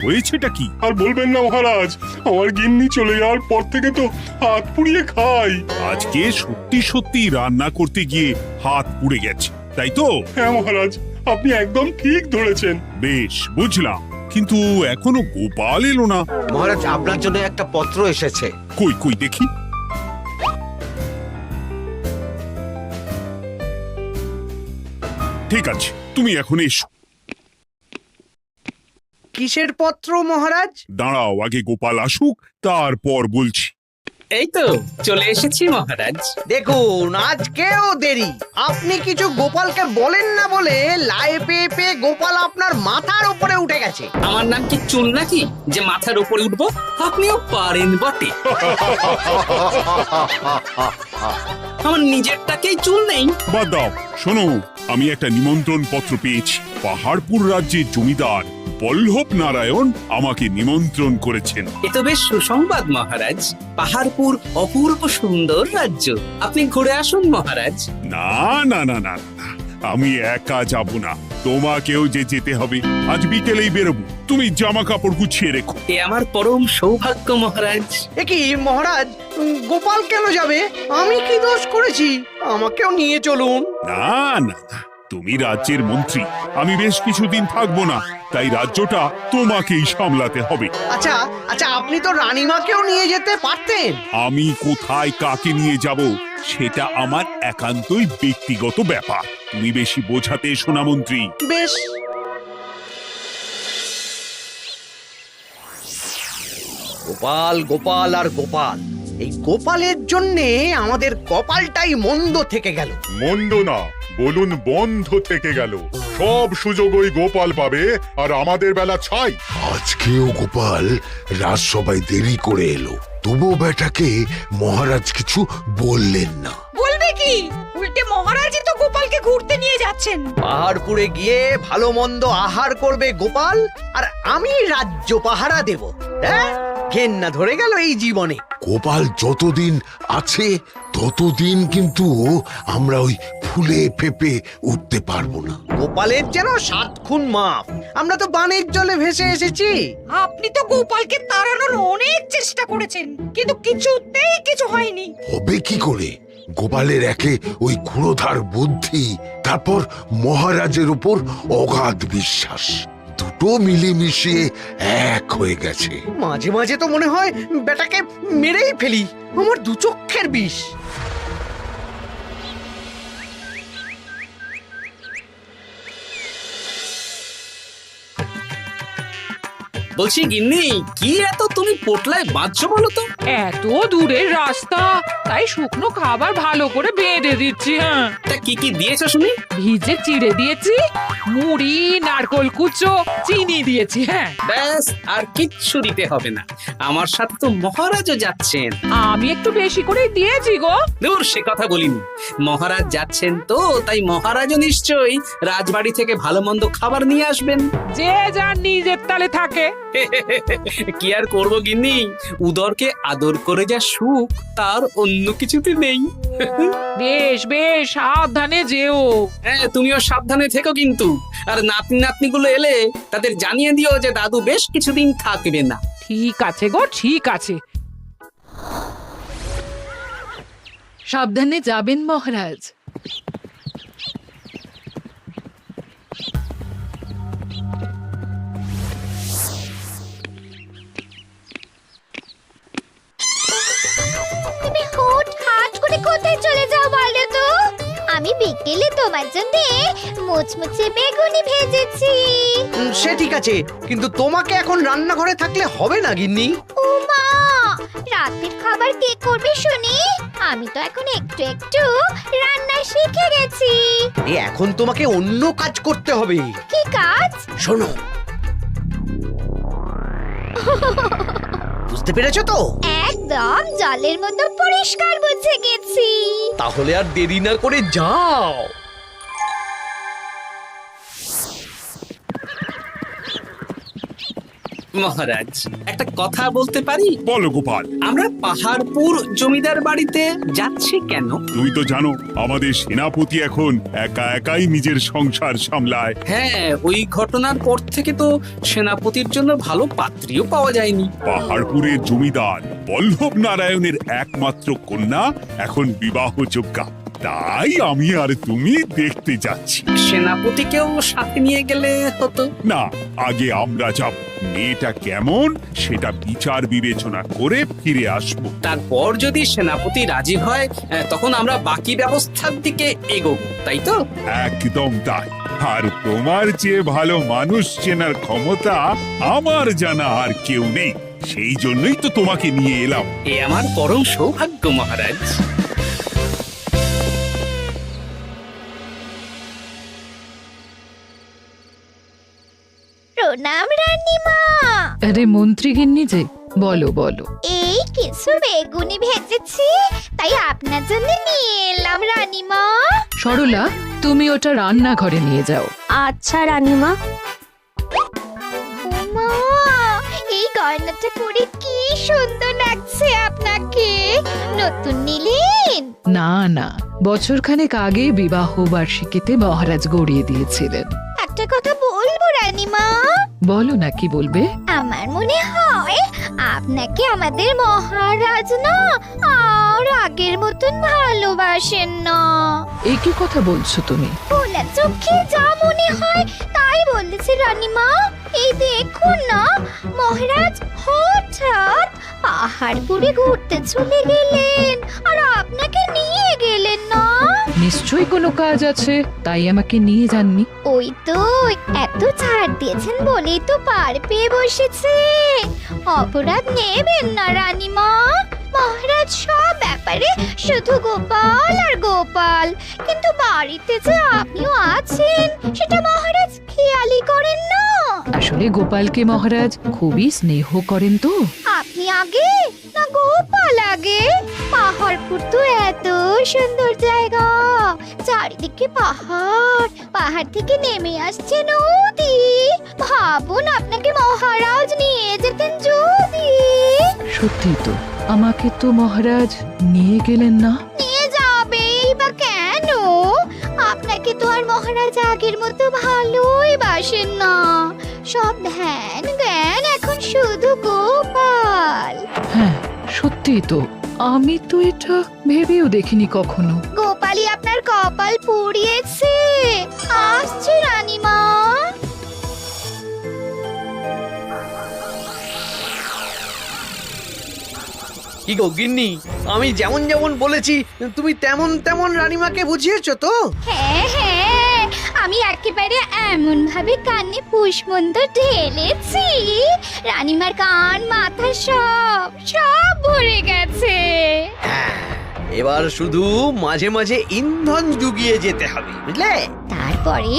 হয়েছেটা কি? আর বলবেন না মহারাজ, আমার গিন্নি চলে যাওয়ার পর থেকে তো হাত পুড়িয়ে খাই। আজকে সত্যি সত্যি রান্না করতে গিয়ে হাত পুড়ে গেছে, তাই তো? হ্যাঁ মহারাজ, আপনি একদম ঠিক ধরেছেন। বেশ, বুঝলাম, কিন্তু এখনো গোপাল এলো না। মহারাজ, আপনার জন্য একটা পত্র এসেছে। কই কই দেখি। ঠিক আছে, তুমি এখন এসো। কিসের পত্র মহারাজ? দাঁড়াও, আগে গোপাল আসুক, তারপর বলছি। এই তো চলে এসেছি মহারাজ। দেখুন, আজকেও দেরি। আপনি কিছু গোপালকে বলেন না বলে লাই পেয়ে পেয়ে গোপাল আপনার মাথার উপরে উঠে গেছে। আমার নাম কি চুল নাকি যে মাথার উপরে উঠবো? আপনিও পারেন বটে। আমার নিজেরটাকেই চুল নেই। বাদ দাও, শোনো, আমি একটা নিমন্ত্রণ পত্র পেয়েছি। পাহাড়পুর রাজ্যের জমিদার বল্লভ নারায়ণ আমাকে নিমন্ত্রণ করেছেন। এ তো বেশ সুসংবাদ মহারাজ। পাহাড়পুর অপূর্ব সুন্দর রাজ্য, আপনি ঘুরে আসুন মহারাজ। না না না না না, আমি একা যাব না, তোমাকেও যে যেতে হবে। আজ বিকেলেই বেরোবো, তুমি জামা কাপড় গুছিয়ে রেখো। এ আমার পরম সৌভাগ্য মহারাজ। এ কি মহারাজ, গোপাল কেন যাবে? আমি কি দোষ করেছি? আমাকেও নিয়ে চলুন। না না না, তুমি রাজ্যের মন্ত্রী, আমি বেশ কিছুদিন থাকবো না, তাই রাজ্যটা তোমাকেই সামলাতে হবে। আচ্ছা আচ্ছা, আপনি তো রানীমাকেও নিয়ে যেতে পারতেন। আমি কোথায় কাকে নিয়ে যাব সেটা আমার একান্তই ব্যক্তিগত ব্যাপার। তুমি বেশি বোঝাতে এসো না মন্ত্রী। বেশ। গোপাল গোপাল আর গোপাল, এই গোপালের জন্যে আমাদের কপালটাই মন্দ থেকে গেল। মন্দ না, বলুন বন্ধ থেকে গেল। সব সুযোগ ওই গোপাল পাবে, আর আমাদের বেলা ছাই। আজকেও গোপাল রাজসভায় দেরি করে এলো, তবুও বেটাকে মহারাজ কিছু বললেন না। বলবে কি? উল্টে মহারাজই তো গোপালকে ঘুরতে নিয়ে যাচ্ছেন। পাহাড়পুরে গিয়ে ভালো মন্দ আহার করবে গোপাল, আর আমি রাজ্য পাহারা দেব। হ্যাঁ, ঘেন্না ধরে গেল এই জীবনে। গোপাল যতদিন আছে ততদিন কিন্তু আমরা ওই ফুলে ফেপে উঠতে পারবো না। গোপালের যেন 7 খুন মাপ। আমরা তো বানের জলে ভেসে এসেছি। আপনি তো গোপালকে তাড়ানোর অনেক চেষ্টা করেছেন, কিন্তু কিছুতেই কিছু হয়নি। হবে কি করে? গোপালের একে ওই ক্ষুরোধার বুদ্ধি, তারপর মহারাজের উপর অগাধ বিশ্বাস, দুটো মিলেমিশে এক হয়ে গেছে। মাঝে মাঝে তো মনে হয় বেটাকে মেরেই ফেলি। আমার দু চক্ষের বিষ। বলছি গিন্নি, কি এত তুমি পোটলায় বাঁধছো বলো তো? এত দূরের রাস্তা, তাই শুকনো খাবার ভালো করে বেঁধে দিচ্ছি। হ্যাঁ, তা কি কি দিয়েছো শুনি? ভিজে চিড়ে দিয়েছি, মুড়ি, নারকোল কুচো, চিনি দিয়েছি। হ্যাঁ, ব্যাস, আর কিচ্ছু দিতে হবে না। আমার সাথে তো মহারাজও যাচ্ছেন। আমি একটু বেশি করে দিয়েছি গো। দূর, সে কথা বলিনি। মহারাজ যাচ্ছেন তো, তাই মহারাজও নিশ্চয়ই রাজবাড়ি থেকে ভালো মন্দ খাবার নিয়ে আসবেন। যে যার নিজের তালে থাকে। কি আর করবো গিন্নি, উদরকে আদর করে যা সুখ তার অন্য কিছুতে নেই। বেশ বেশ, সাবধানে যেও। হ্যাঁ, তুমিও সাবধানে থেকো কিন্তু। আর নাতনি নাতনিগুলো এলে তাদের জানিয়ে দিও যে দাদু বেশ কিছুদিন থাকবে না। ঠিক আছে গো, ঠিক আছে। সাবধানে যাবেন মহারাজ। তুমি হুটহাট করে কোথায় চলে যাও বলো তো? আমি বিকেলে তোমার জন্য মুচমুচে বেগুনি ভেজেছি। সে ঠিক আছে, কিন্তু তোমাকে এখন রান্নাঘরে থাকলে হবে না গিন্নি। ও মা, রাতের খাবার কে করবে শুনি? আমি তো এখন একটু একটু রান্না শিখে গেছি। এখন তোমাকে অন্য কাজ করতে হবে। কি কাজ? শোনো, বুঝতে পেরেছো তো? একদম জলের মতো পরিষ্কার বুঝে গেছি। তাহলে আর দেরি না করে যাও। মহারাজ একটা কথা বলতে পারি? বলো গোপাল। আমরা পাহাড়পুর জমিদার বাড়িতে যাচ্ছি কেন? তুমি তো জানো আমাদের সেনাপতি এখন একা একাই নিজের সংসার সামলায়। হ্যাঁ, ওই ঘটনার পর থেকে তো সেনাপতির জন্য ভালো পাত্রীও পাওয়া যায়নি। পাহাড়পুরের জমিদার বল্লভ নারায়ণের একমাত্র কন্যা এখন বিবাহযোগ্যা, তাই আমি আর তুমি দেখতে যাচ্ছি। সেনাপতিকেও সাথে নিয়ে গেলে হতো। না, আগে আমরা যাব, মেয়েটা কেমন সেটা বিচার বিবেচনা করে ফিরে আসব। তারপর যদি সেনাপতি রাজি হয় তখন আমরা বাকি ব্যবস্থার দিকে এগোবো, তাই তো? একদম তাই। আর তোমার চেয়ে ভালো মানুষ চেনার ক্ষমতা আমার জানা আর কেউ নেই, সেই জন্যই তো তোমাকে নিয়ে এলাম। এ আমার পরম সৌভাগ্য মহারাজ। প্রণাম রানীমা। আরে মন্ত্রী গিন্নি যে, বলো বলো। এই কিছু বেগুনি ভেজেছি, তাই আপনার জন্য নিয়ে এলাম রানীমা। সরলা, তুমি ওটা রান্নাঘরে নিয়ে যাও। আচ্ছা রানীমা। মা, এই গয়নাটা পরে কি সুন্দর লাগছে আপনাকে। নতুন নিলেন? না না, বছরখানেক আগে বিবাহ বার্ষিকীতে মহারাজ গড়িয়ে দিয়েছিলেন। একটা কথা বলবো রানীমা? বলো না, কি বলবে? আমার মনে হয় আপনাকে আমাদের মহারাজ না আর আগের মতন ভালোবাসেন না। এই কি কথা বলছো তুমি? খোলা চোখে যা মনে হয় তাই বলেছে রানীমা। এই দেখুন না, মহারাজ হঠাৎ পাহাড়পুরে ঘুরতে চলে গেলেন আর আপনাকে নিয়ে গেলেন না। নিশ্চয়ই কোনো কাজ আছে, তাই আমাকে নিয়ে যাননি। ওই তো, এত ছাড় দিয়েছেন বলেই তো পার পেয়ে বসেছে। অপরাধ নেবেন না রানীমা। মহারাজ সব ব্যাপারে শুধু গোপাল আর গোপাল, কিন্তু বাড়িতে যে আপনিও আছেন সেটা মহারাজ খেয়ালই করেন না। আসলে গোপালকে মহারাজ খুবই স্নেহ করেন তো। আপনি আগে না গোপাল আগে? পাহাড়পুর তো এত সুন্দর জায়গা, চারিদিকে পাহাড়, পাহাড় থেকে নেমে আসছে নদী। ভাবুন আপনাকে মহারাজ নিয়ে যেতেন যদি। সত্যি তো, আমাকে তো মহারাজ নিয়ে গেলেন না। নিয়ে যাবেই বা কেন? আপনাকে তো আর মহারাজ আগের মতো ভালোই বাসেন না। সব ধ্যান জ্ঞান এখন শুধু গোপাল। হ্যাঁ সত্যি তো, আমি তো এটা ভেবেও দেখিনি কখনো। গোপালই আপনার কপাল পুড়িয়েছে। আসছে রানীমা। কি গো গিন্নি, আমি যেমন যেমন বলেছি তুমি তেমন তেমন রানীমাকে বুঝিয়েছো তো? হ্যাঁ হ্যাঁ, আমি একেবারে এমন ভাবে কানে পুষ্পমন্ত ঢেলেছি, রানীমার কান মাথা সব সব ভরে গেছে। এবার শুধু মাঝে মাঝে ইন্ধন জুগিয়ে যেতে হবে, বুঝলে? তারপরে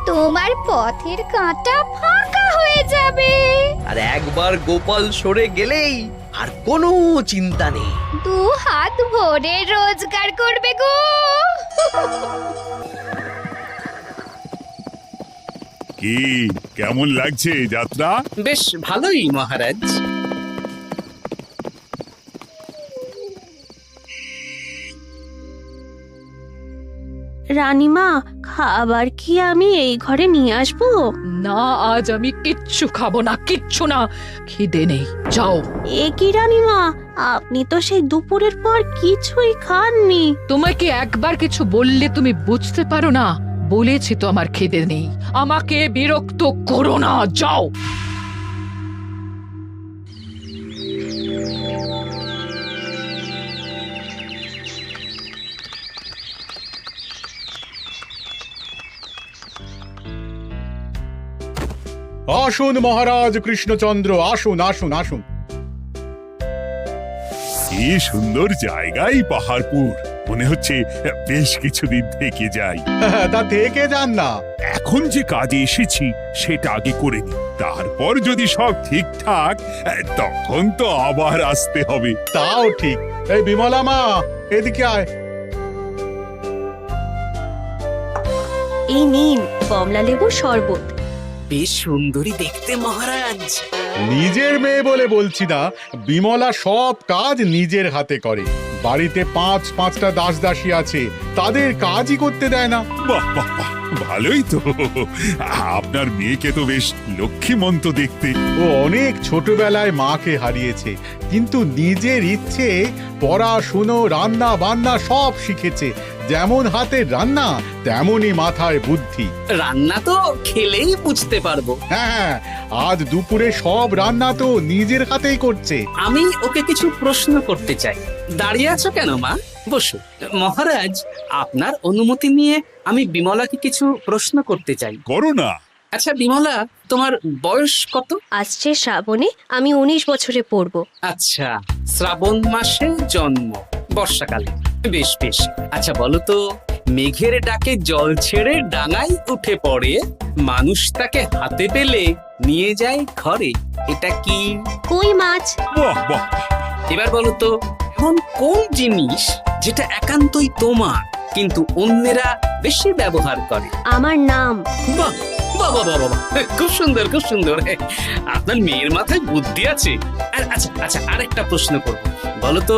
তোমার পথের কাঁটা ফাঁকা হয়ে যাবে। আর একবার গোপাল সরে গেলেই আর কোনো চিন্তা নেই। দু হাত ভরে রোজগার করবে গো। কি কেমন লাগছে যাত্রা? বেশ ভালোই মহারাজ। রানীমা, খাবার কি আমি এই ঘরে নিয়ে আসবো? না, আজ আমি কিচ্ছু খাবো না, কিচ্ছু না, খিদে নেই, যাও। এ কি রানীমা, আপনি তো সেই দুপুরের পর কিছুই খাননি। তোমাকে একবার কিছু বললে তুমি বুঝতে পারো না? বলেছি তো আমার খিদে নেই, আমাকে বিরক্ত করো না, যাও। আসুন মহারাজ কৃষ্ণচন্দ্র, আসুন আসুন আসুন। কি সুন্দর জায়গায় পাহাড়পুর, মনে হচ্ছে বেশ কিছুদিন থেকে যাই। তা থেকে যান না। এখন যে কাজে এসেছি সেটা আগে করে নি, তারপর যদি সব ঠিকঠাক, তখন তো আবার আসতে হবে। তাও ঠিক। এই বিমলা মা, এদিকে আয়। এই নিন কমলা লেবুর শরবত। বেশ সুন্দরী দেখতে মহারাজ। নিজের মেয়ে বলে বলছি না, বিমলা সব কাজ নিজের হাতে করে। বাড়িতে পাঁচটা দাস দাসী আছে, তাদের কাজই করতে দেয় না। বাহ বাহ বাহ, ভালোই তো। আপনার মেয়েকে তো বেশ লক্ষ্মীমন্ত দেখতে। ও অনেক ছোটবেলায় মাকে হারিয়েছে, কিন্তু নিজের ইচ্ছে পড়াশুনো রান্না বান্না সব শিখেছে। যেমন হাতের রান্না তেমনই মাথায় বুদ্ধি। রান্না তো খেলেই বুঝতে পারবো। হ্যাঁ, আজ দুপুরে সব রান্না তো নিজের হাতেই করছে। আমি ওকে কিছু প্রশ্ন করতে চাই। দাঁড়িয়ে আছো কেন মা? বসো। মহারাজ, আপনার অনুমতি নিয়ে আমি বিমলাকে কিছু প্রশ্ন করতে চাই। করো না। আচ্ছা বিমলা, তোমার বয়স কত? আসছে শ্রাবণে আমি 19 বছরে পড়ব। আচ্ছা, শ্রাবণ মাসে জন্ম, বর্ষাকালে। বেশ বেশ। আচ্ছা বলো তো, মেঘের ডাকে জল ছেড়ে ডাঙায় উঠে পড়ে, মানুষ তাকে হাতে পেলে নিয়ে যায় ঘরে, এটা কি? কই মাছ। বাহ বাহ, এবার বলো তো, এমন কোন জিনিস যেটা একান্তই তোমার কিন্তু অন্যেরা বেশি ব্যবহার করে? আমার নাম। বাহ বাহ বাহ বাহ বাহ, খুব সুন্দর খুব সুন্দর। আপনার মেয়ের মাথায় বুদ্ধি আছে। আচ্ছা আচ্ছা, আরেকটা প্রশ্ন করব। বলো তো,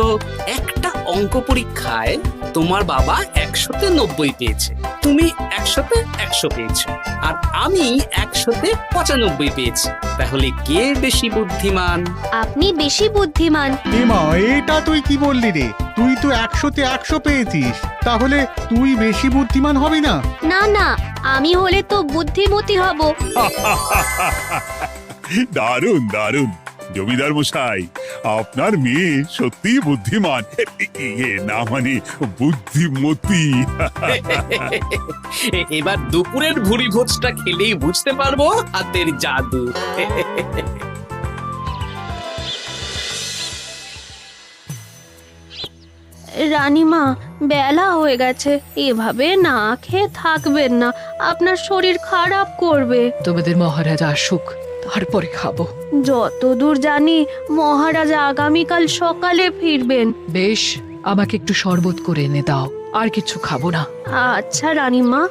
একটা অঙ্ক পরীক্ষায় তোমার বাবা 100-তে 90 পেয়েছে, তুমি 100-তে 100 পেয়েছো, আর আমি 100-তে 95 পেয়েছি। তাহলে কে বেশি বুদ্ধিমান? আপনি বেশি বুদ্ধিমান। এমা, এটা তুই কি বললি রে? তুই তো 100-তে 100 পেয়েছিস, তাহলে তুই বেশি বুদ্ধিমান হবি না? না না, আমি হলে তো বুদ্ধিমতী হব। দারুণ দারুণ। জমিদার মশাই, আপনার মেয়ে সত্যি বুদ্ধিমান, না মানে বুদ্ধিমতী। এবার দুপুরের ভুরি ভোজটা খেলেই বুঝতে পারবো হাতের জাদু। রানীমা, বেলা হয়ে গেছে, এভাবে না খেয়ে থাকবেন না, আপনার শরীর খারাপ করবে। তোমাদের মহারাজ আসুক, তারপরে খাবো। যতদূর জানি মহারাজ আগামীকাল সকালে ফিরবেন। বেশ, আমাকে একটু শরবত করে এনে দাও, আর কিছু খাবো না। আচ্ছা রানীমা।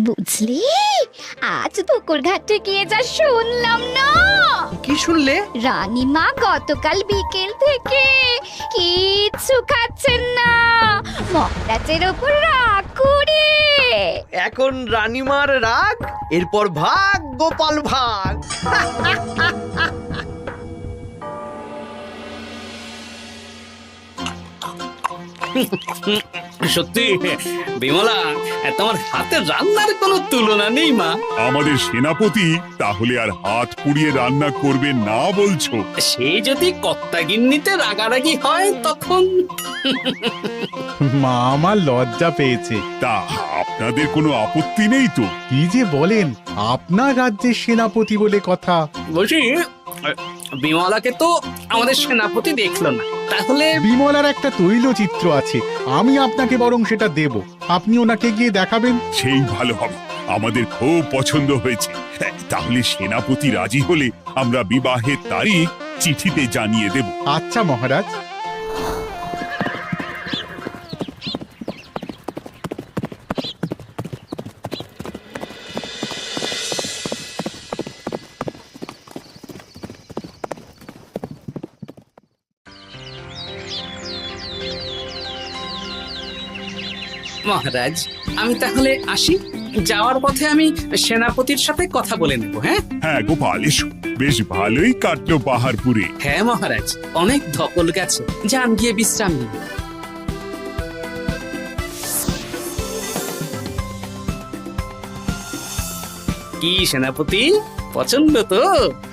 বুঝলি, আজ পুকুর ঘাটে গিয়ে যা শুনলাম না। কি শুনলে? রানীমা গতকাল বিকেল থেকে কিচ্ছু খাচ্ছেন না, মহারাজের ওপর রাগ করে। এখন রানীমার রাগ, এরপর ভাগ গোপাল ভাগ। সত্যি বিমলা, তোমার হাতের রান্নার কোনো তুলনা নেই মা। আমাদের সেনাপতি তাহলে আর হাত পুড়িয়ে রান্না করবে না বলছো? সে যদি কর্তাগিন্নিতে রাগারাগি হয় তখন। মা আমার লজ্জা পেয়েছে। তা আপনাদের কোনো আপত্তি নেই তো? কি যে বলেন, আপনার রাজ্যের সেনাপতি বলে কথা। বলছি, বিমলাকে তো আমাদের সেনাপতি দেখলো না, তাহলে বিমলার একটা তৈলচিত্র আছে, আমি আপনাকে বরং সেটা দেব, আপনি ওনাকে গিয়ে দেখাবেন। সেই ভালো হবে, আমাদের খুব পছন্দ হয়েছে। তাহলে সেনাপতি রাজি হলে আমরা বিবাহের তারিখ চিঠিতে জানিয়ে দেব। আচ্ছা মহারাজ। মহারাজ, আমি তাহলে আসি। যাওয়ার পথে আমি সেনাপতির সাথে কথা বলে নেব। হ্যাঁ হ্যাঁ গোপাল, এসো। বেশ ভালোই কাটলো পাহাড়পুরে। হ্যাঁ মহারাজ, অনেক ধকল গেছে, যান গিয়ে বিশ্রাম নিন। কি সেনাপতি, পছন্দ তো?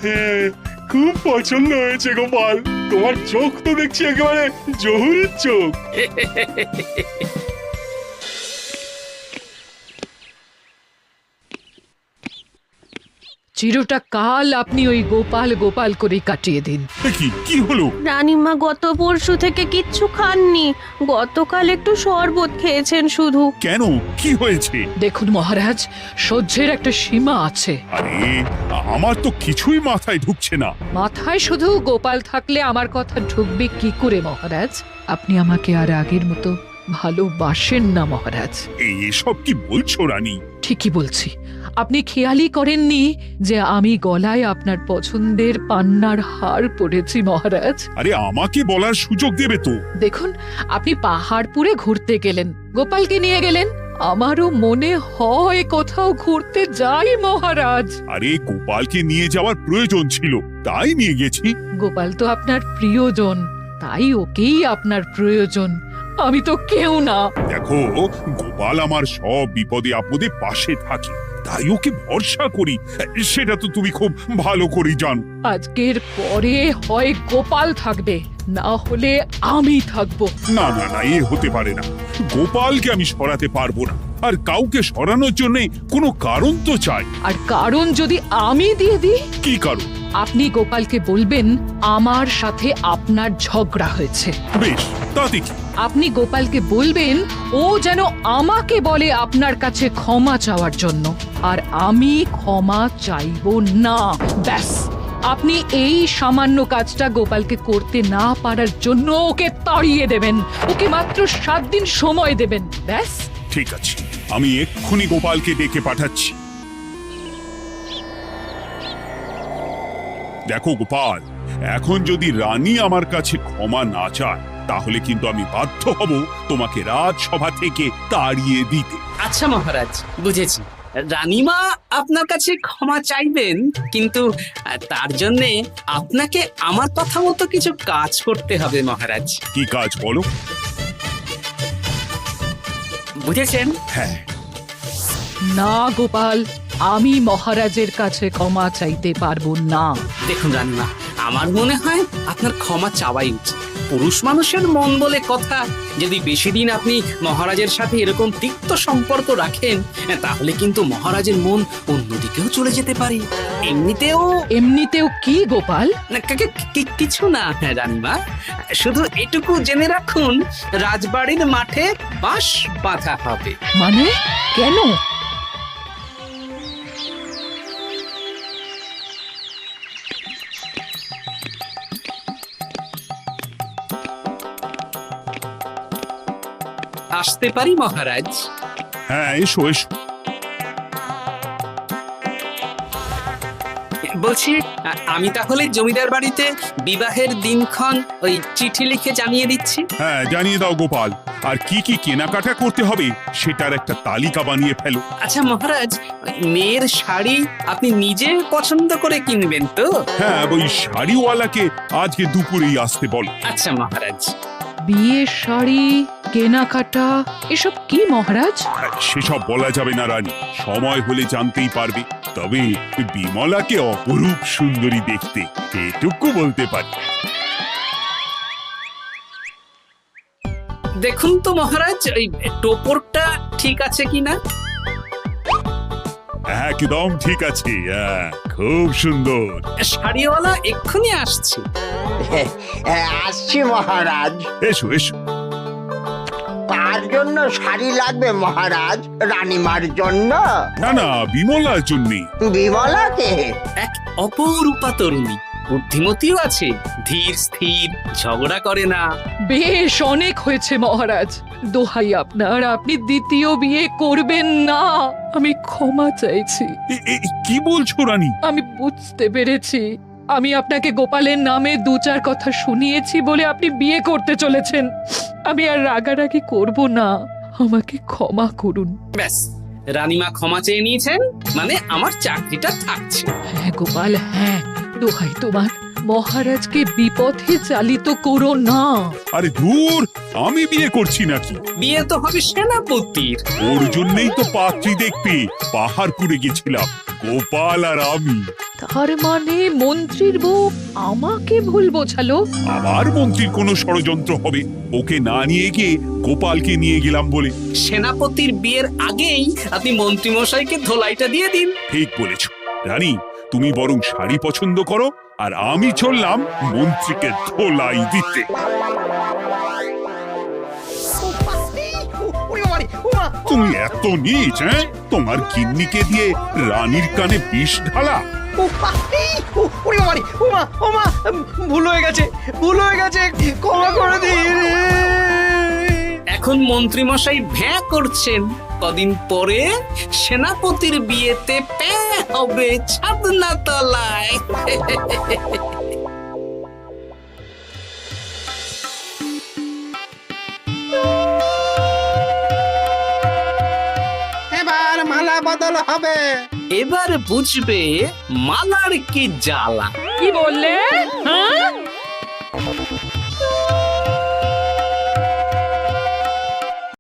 হ্যাঁ, খুব পছন্দ হয়েছে গোপাল, তোমার চোখ তো দেখছি একেবারে জহুরির চোখ। চিরটা কাল আপনি ওই গোপাল গোপাল করে কাটিয়ে দিন। কি হলো? রানীমা গত পরশু থেকে কিচ্ছু খাননি, গতকাল একটু শরবত খেয়েছেন শুধু। কেন, কি হয়েছে? দেখুন মহারাজ, সহ্যের একটা সীমা আছে। আরে আমার তো কিছুই মাথায় ঢুকছে না। মাথায় শুধু গোপাল থাকলে আমার কথা ঢুকবে কি করে মহারাজ? আপনি আমাকে আর আগের মতো ভালোবাসেন না মহারাজ। এসব কি বলছো রানী? ঠিকই বলছি, আপনি খেয়ালই করেননি যে আমি গলায় আপনার পছন্দের পান্নার হার পরেছি মহারাজ? আরে আমাকে বলার সুযোগ দেবে তো। দেখুন, আপনি পাহাড়পুরে ঘুরতে গেলেন, গোপালকে নিয়ে গেলেন। আমারও মনে হয় কোথাও ঘুরতে যাই মহারাজ। আরে গোপালকে নিয়ে যাওয়ার প্রয়োজন ছিল, তাই নিয়ে গেছি। গোপাল তো আপনার প্রিয়জন, তাই ওকেই আপনার প্রয়োজন। আমি তো কেউ না। দেখো, গোপাল আমার সব বিপদে আপদে পাশে থাকে, তাই ওকে ভরসা করি, সেটা তো তুমি খুব ভালো করে জানো। আজকের পরে হয় গোপাল থাকবে, না হলে আমি থাকবো। না না না, এ হতে পারে না। গোপালকে আমি সরাতে পারবো না, আর কাউকে সরানোর জন্য কোনো কারণ তো চাই। আর কারণ যদি আমি দিয়ে দিই? কি কারণ? আপনি গোপালকে বলবেন আমার সাথে আপনার ঝগড়া হয়েছে। বেশ, তাতে কি? আপনি গোপালকে বলবেন ও যেন আমাকে বলে আপনার কাছে ক্ষমা চাওয়ার জন্য, আর আমি ক্ষমা চাইবো না। ব্যাস, আপনি এই সামান্য কাজটা গোপালকে করতে না পারার জন্য ওকে তাড়িয়ে দেবেন, ওকে মাত্র 7 দিন সময় দেবেন। ব্যাস। ঠিক আছে, আমি এক্ষুনি গোপালকে ডেকে পাঠাচ্ছি। দেখো গোপাল, এখন যদি রানী আমার কাছে ক্ষমা না চায়, তাহলে কিন্তু আমি বাধ্য হব তোমাকে রাজসভা থেকে তাড়িয়ে দিতে। আচ্ছা মহারাজ, বুঝেছি। রানীমা আপনার কাছে ক্ষমা চাইবেন, কিন্তু তার জন্যে আপনাকে আমার কথা মতো কিছু কাজ করতে হবে মহারাজ। কি কাজ বলো? বুঝেছেন? হ্যাঁ। না গোপাল, আমি মহারাজের কাছে ক্ষমা চাইতে পারবো না। দেখুন রানীমা, আমার মনে হয় আপনার ক্ষমা চাওয়াই উচিত। পুরুষ মানুষের মন বলে কথা, যদি বেশি দিন আপনি মহারাজের সাথে এরকম তিক্ত সম্পর্ক রাখেন, তাহলে কিন্তু মহারাজের মন অন্যদিকেও চলে যেতে পারে। এমনিতেও কি গোপাল? কিছু না রানীমা, শুধু এটুকু জেনে রাখুন, রাজবাড়ির মাঠে বাঁশ বাঁধা হবে। মানে কেন? আসতে পারি মহারাজ? হ্যাঁ, এসো এসো। বলছি, আমি তাহলে জমিদার বাড়িতে বিবাহের দিনক্ষণ ওই চিঠি লিখে জানিয়ে দিচ্ছি। হ্যাঁ, জানিয়ে দাও গোপাল। আর কি কি কেনাকাটা করতে হবে সেটার একটা তালিকা বানিয়ে ফেলো। আচ্ছা মহারাজ, মেয়ের শাড়ি আপনি নিজে পছন্দ করে কিনবেন তো? হ্যাঁ, ওই শাড়িওয়ালাকে আজকে দুপুরেই আসতে বলো। আচ্ছা মহারাজ। বিয়ের শাড়ি, কেনাকাটা, এসব কি মহারাজ? সেসব বলা যাবে না রানী, সময় হলে জানতেই পারবে। তবে বিমলাকে অপরূপ সুন্দরী দেখতে, এটুকু বলতে পারি। দেখুন তো মহারাজ, ওই টোপরটা ঠিক আছে কিনা? একদম ঠিক আছে, খুব সুন্দর। শাড়িওয়ালা এক্ষুনি আসছে। আসছি মহারাজ। এসো এসো। কার জন্য শাড়ি লাগবে মহারাজ? রানীমার জন্য? না না, বিমলার জন্যে। বিমলাকে? এক অপরূপা তরুণী, বুদ্ধিমতীও আছে, ধীর স্থির, ঝগড়া করে না। বেশ, অনেক হয়েছে মহারাজ। দোহাই আপনার, আপনি দ্বিতীয় বিয়ে করবেন না। আমি ক্ষমা চাইছি। কি বলছো রানী? আমি বুঝতে পেরেছি, আমি আপনাকে গোপালের নামে 2-4 কথা শুনিয়েছি বলে আপনি বিয়ে করতে চলেছেন। আমি আর রাগারাগি করব না, আমাকে ক্ষমা করুন। ব্যাস, রানীমা ক্ষমা চেয়ে নিয়েছেন, মানে আমার চাকরিটা থাকছে। হ্যাঁ গোপাল, হ্যাঁ, দোহাই তোমার, মহারাজকে বিপথে চালিত করো না। আরে দূর, আমি বিয়ে করছি নাকি? বিয়ে তো হবে সেনাপতির। ওর জন্যই তো পাত্রী দেখতে পাহাড়পুরে গেছিলাম, গোপাল আর আমি। তার মানে মন্ত্রীর বউ আমাকে ভুল বোঝালো? আবার মন্ত্রীর কোনো ষড়যন্ত্র হবে, ওকে না নিয়ে গিয়ে গোপালকে নিয়ে গেলাম বলে। সেনাপতির বিয়ের আগেই আপনি মন্ত্রী মশাইকে ধোলাইটা দিয়ে দিন। ঠিক বলেছ রানী, তুমি বরং শাড়ি পছন্দ করো, আর আমি চললাম মন্ত্রীকে ধোলাই দিতে। তুমি এত নীচ, তোমার গিন্নিকে দিয়ে রানীর কানে বিষ ঢালা? ভুল হয়ে গেছে, ক্ষমা করে দিন। এখন মন্ত্রীমশাই ভ্যাঁ করছেন, কদিন পরে সেনাপতির বিয়েতে প্যাঁ হবে ছাদনা তলায়। এবার মালা বদল হবে। এবার বুঝবে মালার কি জ্বালা। কি বললে? হ্যাঁ?